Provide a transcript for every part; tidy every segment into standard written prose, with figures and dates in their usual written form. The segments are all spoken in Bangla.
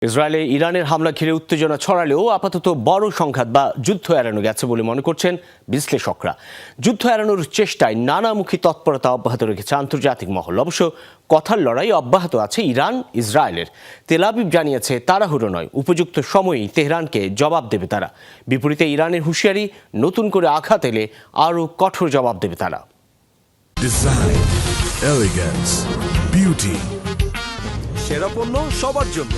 ইসরায়েলে ইরানের হামলা ঘিরে উত্তেজনা ছড়ালেও আপাতত বড় সংঘাত বা যুদ্ধ এড়ানো গেছে বলে মনে করছেন বিশ্লেষকরা। যুদ্ধ এড়ানোর চেষ্টায় নানামুখী তৎপরতা অব্যাহত রেখেছে আন্তর্জাতিক মহল। অবশ্য কথার লড়াই অব্যাহত আছে ইরান ইসরায়েলের। তেল আবিব জানিয়েছে তাড়াহুড়ো নয়, উপযুক্ত সময়েই তেহরানকে জবাব দেবে তারা। বিপরীতে ইরানের হুঁশিয়ারি, নতুন করে আঘাত এলে আরও কঠোর জবাব দেবে তারা। ডিজাইন, এলিগেন্স, বিউটি, সেরা পণ্য সবার জন্য।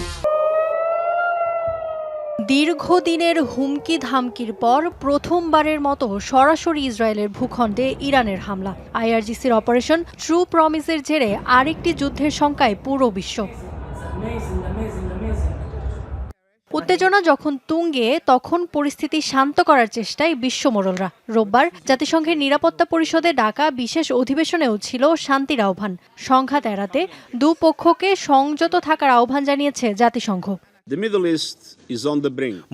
দীর্ঘদিনের হুমকি ধামকির পর প্রথমবারের মতো সরাসরি ইসরায়েলের ভূখণ্ডে ইরানের হামলা। আইআরজিসির অপারেশন ট্রু প্রমিসের জেরে আরেকটি যুদ্ধের শঙ্কায় পুরো বিশ্ব। উত্তেজনা যখন তুঙ্গে, তখন পরিস্থিতি শান্ত করার চেষ্টায় বিশ্বমোড়লরা। রোববার জাতিসংঘের নিরাপত্তা পরিষদে ডাকা বিশেষ অধিবেশনেও ছিল শান্তির আহ্বান। সংঘাত এড়াতে দুপক্ষকে সংযত থাকার আহ্বান জানিয়েছে জাতিসংঘ।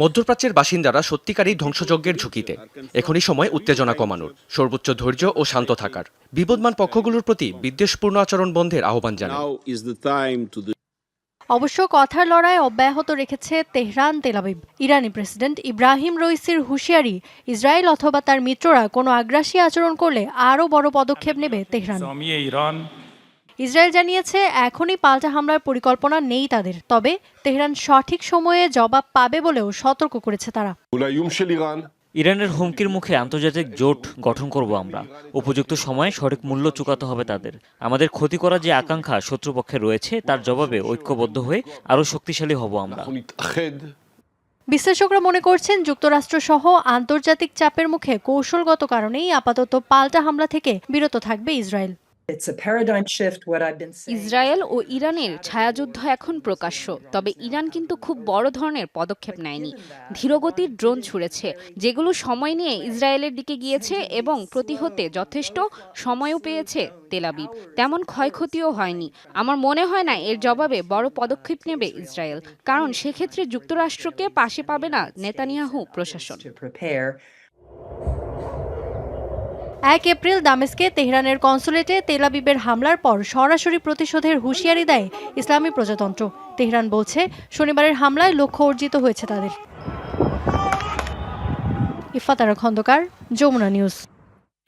মধ্যপ্রাচ্যের বাসিন্দারা সত্যিকারই ধ্বংসযজ্ঞের ঝুঁকিতে। এখনই সময় উত্তেজনা কমানোর, সর্বোচ্চ ধৈর্য ও শান্ত থাকার। বিবদমান পক্ষগুলোর প্রতি বিদ্বেষপূর্ণ আচরণ বন্ধের আহ্বান জানান। অবশ্য কথার লড়াই অব্যাহত রেখেছে তেহরান তেল আবিব। ইরানি প্রেসিডেন্ট ইব্রাহিম রইসির হুঁশিয়ারি, ইসরায়েল অথবা তার মিত্ররা কোনো আগ্রাসী আচরণ করলে আরও বড় পদক্ষেপ নেবে তেহরান। ইসরায়েল জানিয়েছে এখনই পাল্টা হামলার পরিকল্পনা নেই তাদের, তবে তেহরান সঠিক সময়ে জবাব পাবে বলেও সতর্ক করেছে তারা। ইরানের হুমকির মুখে আন্তর্জাতিক জোট গঠন করব আমরা। উপযুক্ত সময়ে সঠিক মূল্য চুকাতে হবে তাদের। আমাদের ক্ষতি করার যে আকাঙ্ক্ষা শত্রুপক্ষে রয়েছে, তার জবাবে ঐক্যবদ্ধ হয়ে আরও শক্তিশালী হব আমরা। বিশ্লেষকরা মনে করছেন যুক্তরাষ্ট্র সহ আন্তর্জাতিক চাপের মুখে কৌশলগত কারণেই আপাতত পাল্টা হামলা থেকে বিরত থাকবে ইসরায়েল। ইসরায়েল ও ইরানের ছায়াযুদ্ধ এখন প্রকাশ্য, তবে ইরান কিন্তু খুব বড় ধরনের পদক্ষেপ নেয়নি। ধীরগতির ড্রোন ছুড়েছে, যেগুলো সময় নিয়ে ইসরায়েলের দিকে গিয়েছে এবং প্রতিহতে যথেষ্ট সময়ও পেয়েছে তেল আবিব। তেমন ক্ষয়ক্ষতিও হয়নি। আমার মনে হয় না এর জবাবে বড় পদক্ষেপ নেবে ইসরায়েল, কারণ সেক্ষেত্রে যুক্তরাষ্ট্রকে পাশে পাবে না নেতানিয়াহু প্রশাসন। 1 এপ্রিল দামেস্কে তেহরানের কনসুলেটে তেল আবিবের হামলার পর সরাসরি প্রতিশোধের হুঁশিয়ারি দেয় ইসলামী প্রজাতন্ত্র। তেহরান বলছে শনিবারের হামলায় লক্ষ্য অর্জিত হয়েছে তাদের। ইফাত আরা খন্দকার, যমুনা নিউজ।